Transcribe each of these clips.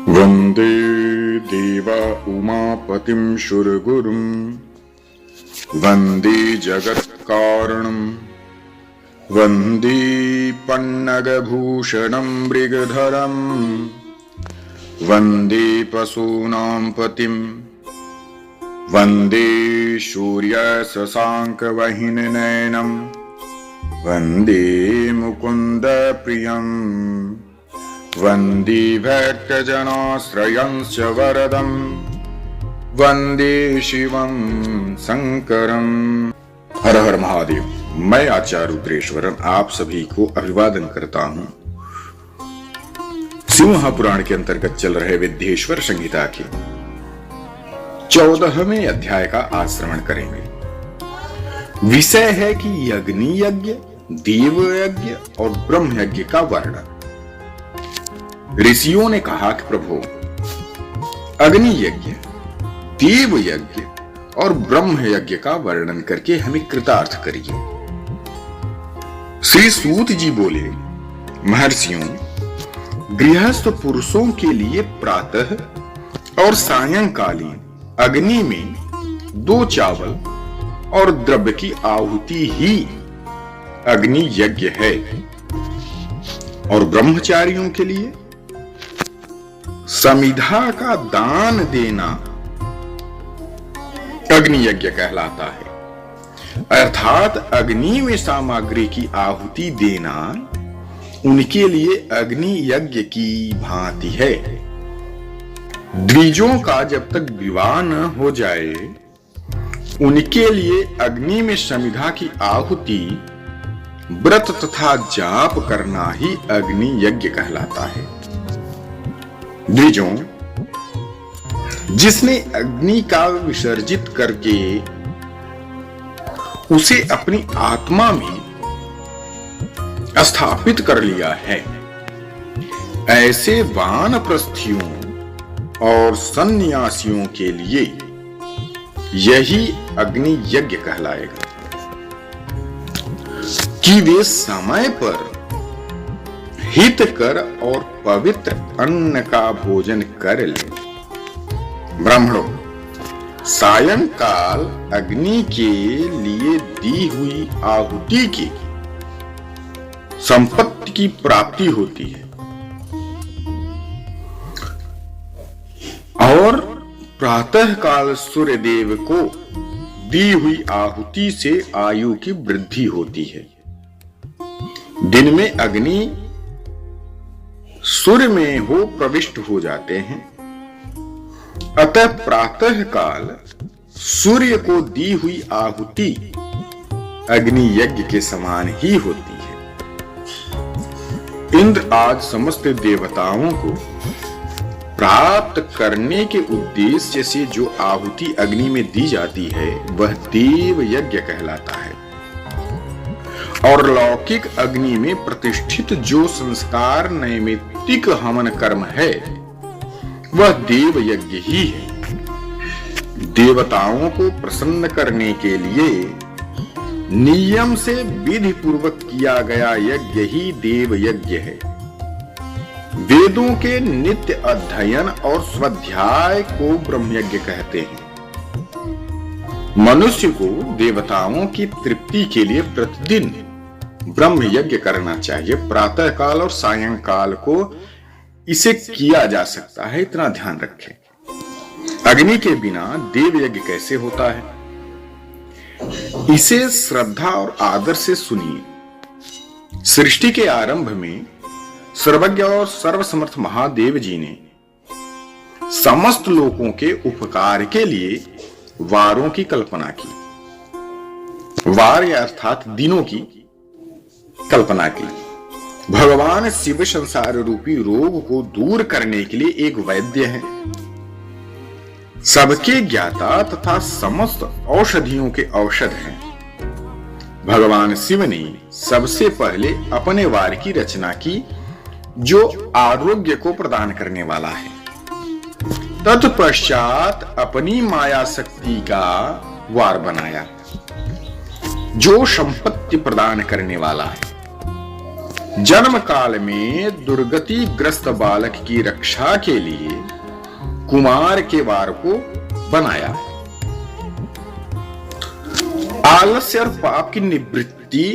वंदे देवा उमापतिं शुरगुरुं वंदे जगत्कारणं वंदे पन्नगभूषणं मृगधरं वंदे पशूनां पतिं वंदे सूर्यशशाङ्कवह्निनयनं वंदे मुकुन्दप्रियम् वंदे भक्तजनाश्रयंच वरदं वंदे शिवं शंकरं। हर हर महादेव। मैं आचार्य रुद्रेश्वरन आप सभी को अभिवादन करता हूं। शिव महापुराण के अंतर्गत चल रहे विद्येश्वर संहिता के 14वें अध्याय का आज श्रवण करेंगे। विषय है कि अग्नि यज्ञ, देव यज्ञ और ब्रह्म यज्ञ का वर्णन। ऋषियों ने कहा कि प्रभु, अग्नि यज्ञ, देव यज्ञ और ब्रह्म यज्ञ का वर्णन करके हमें कृतार्थ करिए। श्री सूत जी बोले, महर्षियों, गृहस्थ पुरुषों के लिए प्रातः और सायंकालीन अग्नि में 2 चावल और द्रव्य की आहुति ही अग्नि यज्ञ है, और ब्रह्मचारियों के लिए समिधा का दान देना अग्नि यज्ञ कहलाता है। अर्थात अग्नि में सामग्री की आहुति देना उनके लिए अग्नि यज्ञ की भांति है। द्विजों का जब तक विवाह न हो जाए उनके लिए अग्नि में समिधा की आहुति, व्रत तथा जाप करना ही अग्नि यज्ञ कहलाता है। द्विजों, जिसने अग्नि का विसर्जित करके उसे अपनी आत्मा में स्थापित कर लिया है, ऐसे वानप्रस्थियों और सन्यासियों के लिए यही अग्नि यज्ञ कहलाएगा कि वे समय पर हितकर और पवित्र अन्न का भोजन कर ले। ब्राह्मणों, सायंकाल अग्नि के लिए दी हुई आहुति की संपत्ति की प्राप्ति होती है, और प्रातः काल सूर्य देव को दी हुई आहुति से आयु की वृद्धि होती है। दिन में अग्नि सूर्य में हो प्रविष्ट हो जाते हैं, अतः प्रातः काल सूर्य को दी हुई आहुति अग्नि यज्ञ के समान ही होती है। इंद्र आज समस्त देवताओं को प्राप्त करने के उद्देश्य से जो आहुति अग्नि में दी जाती है वह देव यज्ञ कहलाता है, और लौकिक अग्नि में प्रतिष्ठित जो संस्कार नैमित्तिक हवन कर्म है वह देव यज्ञ ही है। देवताओं को प्रसन्न करने के लिए नियम से विधि पूर्वक किया गया यज्ञ ही देव यज्ञ है। वेदों के नित्य अध्ययन और स्वाध्याय को ब्रह्म यज्ञ कहते हैं। मनुष्य को देवताओं की तृप्ति के लिए प्रतिदिन ब्रह्म यज्ञ करना चाहिए। प्रातः काल और सायंकाल को इसे किया जा सकता है, इतना ध्यान रखें। अग्नि के बिना देव यज्ञ कैसे होता है, इसे श्रद्धा और आदर से सुनिए। सृष्टि के आरंभ में सर्वज्ञ और सर्वसमर्थ महादेव जी ने समस्त लोगों के उपकार के लिए वारों की कल्पना की। वार अर्थात दिनों की कल्पना की। भगवान शिव संसार रूपी रोग को दूर करने के लिए एक वैद्य है, सबके ज्ञाता तथा समस्त औषधियों के औषध हैं। भगवान शिव ने सबसे पहले अपने वार की रचना की, जो आरोग्य को प्रदान करने वाला है। तत्पश्चात अपनी माया शक्ति का वार बनाया जो संपत्ति प्रदान करने वाला है। जन्म काल में दुर्गति ग्रस्त बालक की रक्षा के लिए कुमार के वार को बनाया। आलस्य और पाप की निवृत्ति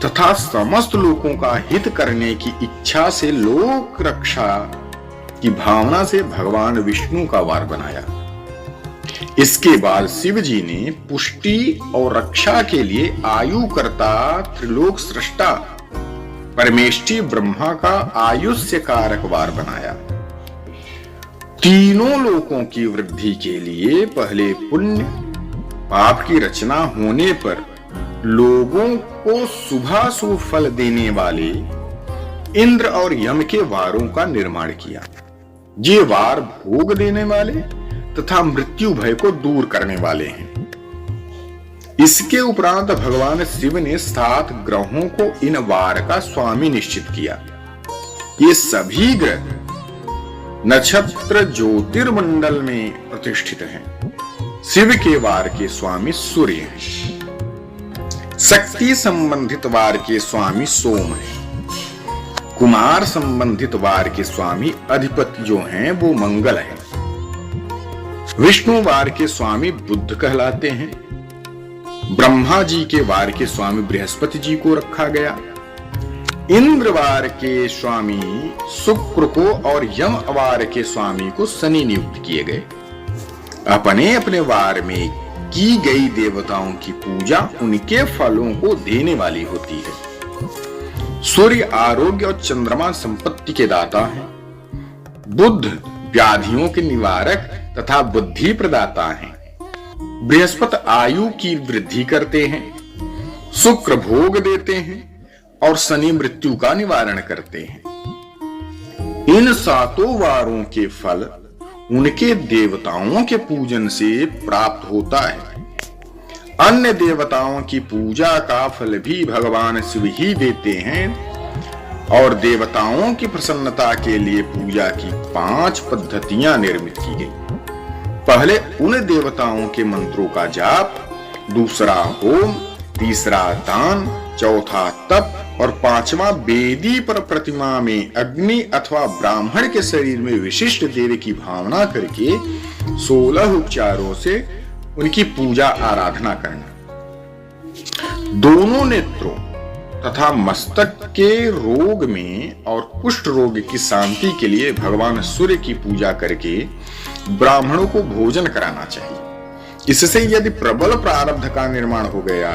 तथा समस्त लोगों का हित करने की इच्छा से लोक रक्षा की भावना से भगवान विष्णु का वार बनाया। इसके बाद शिव जी ने पुष्टि और रक्षा के लिए आयुकर्ता त्रिलोक सृष्टा परमेष्ठी ब्रह्मा का आयुष्य कारक वार बनाया। तीनों लोकों की वृद्धि के लिए पहले पुण्य पाप की रचना होने पर लोगों को शुभाशुभ फल देने वाले इंद्र और यम के वारों का निर्माण किया। ये वार भोग देने वाले तथा मृत्यु भय को दूर करने वाले हैं। इसके उपरांत भगवान शिव ने 7 ग्रहों को इन वार का स्वामी निश्चित किया। ये सभी ग्रह नक्षत्र ज्योतिर्मंडल में प्रतिष्ठित हैं। शिव के वार के स्वामी सूर्य हैं। शक्ति संबंधित वार के स्वामी सोम हैं। कुमार संबंधित वार के स्वामी अधिपति जो हैं वो मंगल हैं। विष्णु वार के स्वामी बुध कहलाते हैं। ब्रह्मा जी के वार के स्वामी बृहस्पति जी को रखा गया। इंद्र वार के स्वामी शुक्र को और यम वार के स्वामी को शनि नियुक्त किए गए। अपने अपने वार में की गई देवताओं की पूजा उनके फलों को देने वाली होती है। सूर्य आरोग्य और चंद्रमा संपत्ति के दाता हैं। बुध व्याधियों के निवारक तथा बुद्धि प्रदाता हैं। बृहस्पति आयु की वृद्धि करते हैं। शुक्र भोग देते हैं और शनि मृत्यु का निवारण करते हैं। इन 7 वारों के फल उनके देवताओं के पूजन से प्राप्त होता है। अन्य देवताओं की पूजा का फल भी भगवान शिव ही देते हैं और देवताओं की प्रसन्नता के लिए पूजा की 5 पद्धतियां निर्मित की गई। पहले उन देवताओं के मंत्रों का जाप, दूसरा होम, तीसरा दान, चौथा तप और 5वां वेदी पर प्रतिमा में अग्नि अथवा ब्राह्मण के शरीर में विशिष्ट देव की भावना करके 16 उपचारों से उनकी पूजा आराधना करना। दोनों नेत्रों तथा मस्तक के रोग में और कुष्ठ रोग की शांति के लिए भगवान सूर्य की पूजा करके ब्राह्मणों को भोजन कराना चाहिए। इससे यदि प्रबल प्रारब्ध का निर्माण हो गया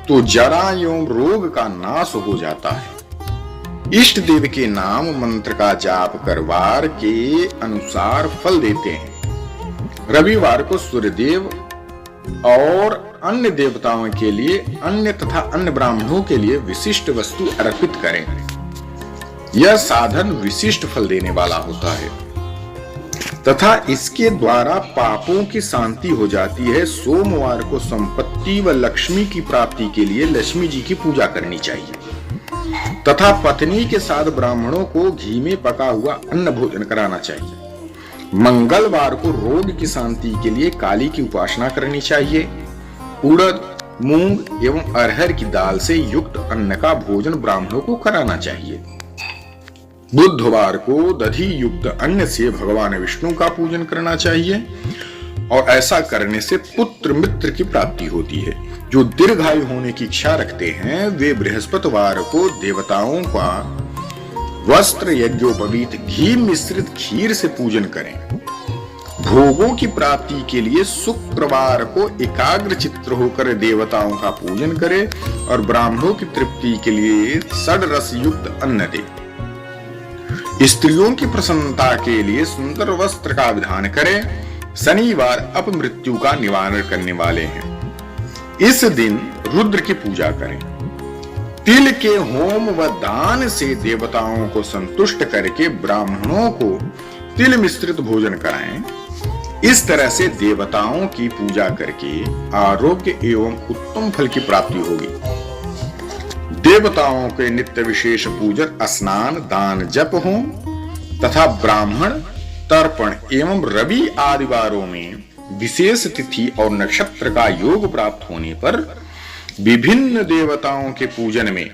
तो जरा एवं रोग का नाश हो जाता है। इष्ट देव के नाम मंत्र का जाप कर वार के अनुसार फल देते हैं। रविवार को सूर्यदेव और अन्य देवताओं के लिए अन्य तथा अन्य ब्राह्मणों के लिए विशिष्ट वस्तु अर्पित करें। यह साधन विशिष्ट फल देने वाला होता है तथा इसके द्वारा पापों की शांति हो जाती है। सोमवार को संपत्ति व लक्ष्मी की प्राप्ति के लिए लक्ष्मी जी की पूजा करनी चाहिए तथा पत्नी के साथ ब्राह्मणों को घी में पका हुआ अन्न भोजन कराना चाहिए। मंगलवार को रोग की शांति के लिए काली की उपासना करनी चाहिए। उड़द, मूंग एवं अरहर की दाल से युक्त अन्न का भोजन ब्राह्मणों को कराना चाहिए। बुधवार को दधि युक्त अन्न से भगवान विष्णु का पूजन करना चाहिए और ऐसा करने से पुत्र मित्र की प्राप्ति होती है। जो दीर्घायु होने की इच्छा रखते हैं वे बृहस्पतिवार को देवताओं का वस्त्र यज्ञोपवीत घी मिश्रित खीर से पूजन करें। भोगों की प्राप्ति के लिए शुक्रवार को एकाग्र चित्त होकर देवताओं का पूजन करें और ब्राह्मणों की तृप्ति के लिए षड्रस युक्त अन्न दें। स्त्रियों की प्रसन्नता के लिए सुंदर वस्त्र का विधान करें। शनिवार अपमृत्यु का निवारण करने वाले हैं। इस दिन रुद्र की पूजा करें। तिल के होम व दान से देवताओं को संतुष्ट करके ब्राह्मणों को तिल मिश्रित भोजन कराएं। इस तरह से देवताओं की पूजा करके आरोग्य एवं उत्तम फल की प्राप्ति होगी। देवताओं के नित्य विशेष पूजन स्नान, दान, जप हों तथा ब्राह्मण तर्पण एवं रवि आदि वारों में विशेष तिथि और नक्षत्र का योग प्राप्त होने पर विभिन्न देवताओं के पूजन में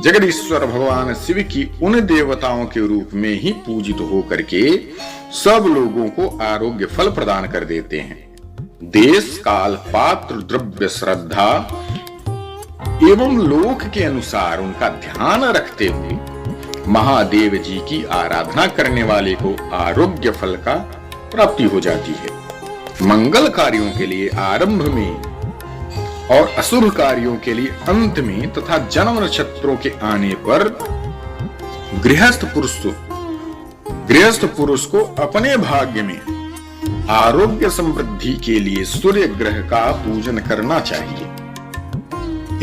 जगदीश्वर भगवान शिव की उन देवताओं के रूप में ही पूजित होकर के सब लोगों को आरोग्य फल प्रदान कर देते हैं। देश काल पात्र द्रव्य श्रद्धा एवं लोक के अनुसार उनका ध्यान रखते हुए महादेव जी की आराधना करने वाले को आरोग्य फल का प्राप्ति हो जाती है। मंगल कार्यों के लिए आरंभ में और अशुभ कार्यों के लिए अंत में तथा जन्म नक्षत्रों के आने पर गृहस्थ पुरुष को अपने भाग्य में आरोग्य समृद्धि के लिए सूर्य ग्रह का पूजन करना चाहिए।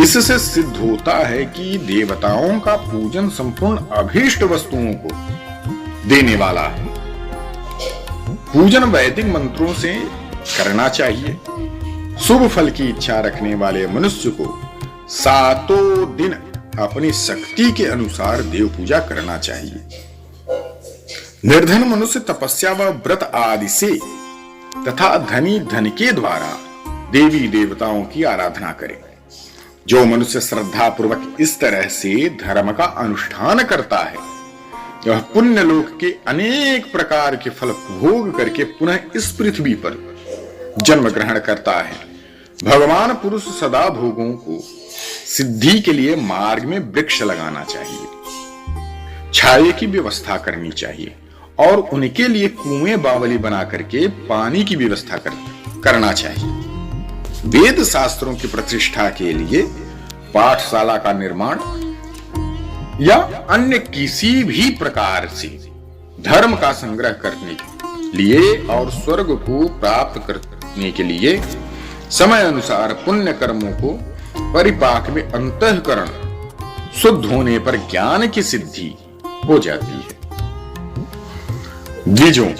इससे सिद्ध होता है कि देवताओं का पूजन संपूर्ण अभीष्ट वस्तुओं को देने वाला है। पूजन वैदिक मंत्रों से करना चाहिए। शुभ फल की इच्छा रखने वाले मनुष्य को 7 दिन अपनी शक्ति के अनुसार देव पूजा करना चाहिए। निर्धन मनुष्य तपस्या व व्रत आदि से तथा धनी धन के द्वारा देवी देवताओं की आराधना करे। जो मनुष्य श्रद्धा पूर्वक इस तरह से धर्म का अनुष्ठान करता है वह पुण्य लोक के अनेक प्रकार के फल भोग करके पुनः इस पृथ्वी पर जन्म ग्रहण करता है। भगवान पुरुष सदा भोगों को सिद्धि के लिए मार्ग में वृक्ष लगाना चाहिए, छाये की व्यवस्था करनी चाहिए और उनके लिए कुएं बावली बना करके पानी की व्यवस्था करना चाहिए। वेद शास्त्रों की प्रतिष्ठा के लिए पाठशाला का निर्माण या अन्य किसी भी प्रकार से धर्म का संग्रह करने के लिए और स्वर्ग को प्राप्त करने के लिए समय अनुसार पुण्य कर्मों को परिपाक में अंतःकरण शुद्ध होने पर ज्ञान की सिद्धि हो जाती है। द्विजों,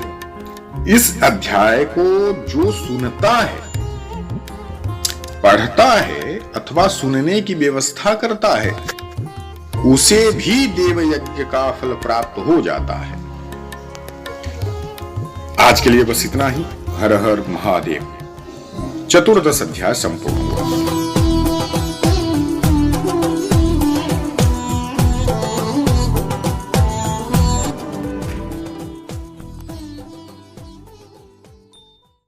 इस अध्याय को जो सुनता है, पढ़ता है अथवा सुनने की व्यवस्था करता है उसे भी देव यज्ञ का फल प्राप्त हो जाता है। आज के लिए बस इतना ही। हर हर महादेव। 14 अध्याय संपूर्ण हुआ।